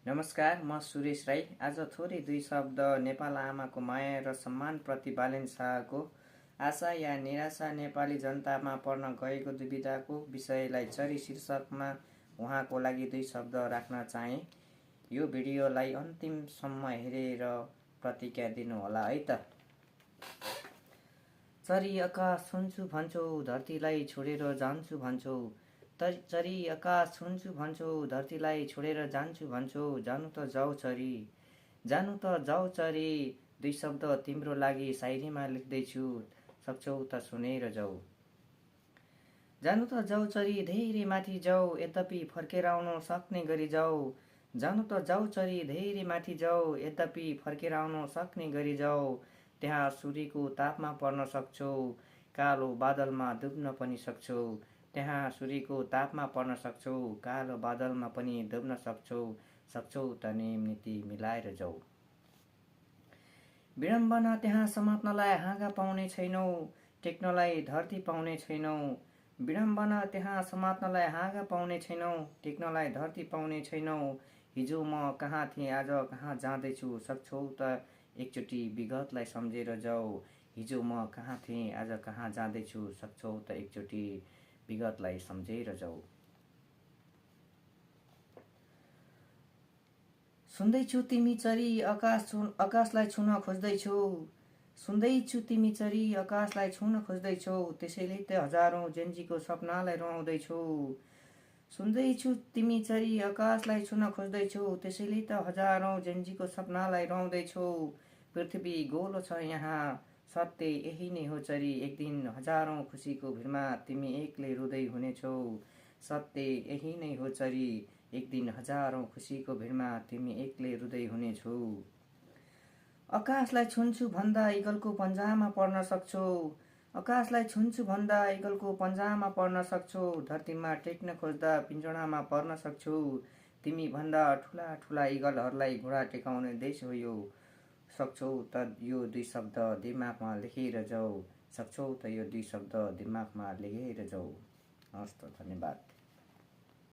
नमस्कार, म सुरेश राई। आज थोरै दुई शब्द नेपाल आमाको माया र सम्मानप्रति बालेन शाहको आशा या निराशा नेपाली जनतामा पर्न गएको दुविधाको विषयलाई चरी शीर्षकमा उहाँको लागि दुई शब्द राख्न चाहे। यो भिडियोलाई अन्तिमसम्म हेरेर प्रतिक्रिया दिनुहोला है त। चरी आकाश छुन्छु भन्छौ, धरतीलाई छोडेर जान्छु भन्छौ। चरी आकाश छुन्छु भन्छौ, धरतीलाई छोडेर जान्छु भन्छौ। जानु त जाऊ चरी, जानु त जाऊ चरी। दुई शब्द तिम्रो लागि सायरीमा लेख्दैछु, सक्छौ त सुनेर जाऊ। जानु त जाऊ चरी, धेरै माथि जाऊ, यद्यपि फर्केर आउन सक्ने गरी जाऊ। जानु त जाऊ चरी, धेरै माथि जाऊ, यद्यपि फर्केर आउन सक्ने गरी जाऊ। त्यहाँ सूर्यको तापमा पर्न सक्छौ, कालो बादलमा डुब्न पनि सक्छौ। त्यहाँ सूर्यको तापमा पर्न सक्छौ, कालो बादलमा पनि डुब्न सक्छौ। सक्छौ त नियम नीति मिलाएर जाऊ। विडम्बना त्यहाँ समात्नलाई हाँगा पाउने छैनौ, टेक्नलाई धरती पाउने छैनौ। विडम्बना त्यहाँ समात्नलाई हाँगा पाउने छैनौ, टेक्नलाई धरती पाउने छैनौ। हिजो म कहाँ थिएँ, आज कहाँ जाँदैछु, सक्छौ त एकचोटि विगतलाई सम्झेर जाऊ। हिजो म कहाँ थिएँ, आज कहाँ जाँदैछु, सक्छौ त एकचोटि विगतलाई सम्झेर जाऊ। सुन्दैछु तिमी चरी आकाशलाई छुन खोज्दैछौ। सुन्दैछु तिमी चरी आकाशलाई छुन खोज्दैछौ, त्यसैले त हजारौं जेन्जीको सपनालाई रुवाउँदैछौ। सुन्दैछु तिमी चरी आकाशलाई छुन खोज्दैछौ, त्यसैले त हजारौं जेन्जीको सपनालाई रुवाउँदैछौ। पृथ्वी गोलो छ यहाँ, सत्य यही नै हो चरी। एक दिन हजारौं खुसीको भिडमा तिमी एक्लै रुँदै हुनेछौ। सत्य यही नै हो चरी, एक दिन हजारौं खुसीको भिडमा तिमी एक्लै रुँदै हुनेछौ। आकाशलाई छुन्छु भन्दा इगलको पन्जामा पर्न सक्छौ। आकाशलाई छुन्छु भन्दा इगलको पन्जामा पर्न सक्छौ। धरतीमा टेक्न खोज्दा पिञ्जडामा पर्न सक्छौ। तिमी भन्दा ठुला ठुला इगलहरूलाई घुँडा टेकाउने देश हो यो। सक्छौ त यो दुई शब्द दिमागमा लेखेर जाऊ। सक्छौ त यो दुई शब्द दिमागमा लेखेर जाऊ। हस् त, धन्यवाद।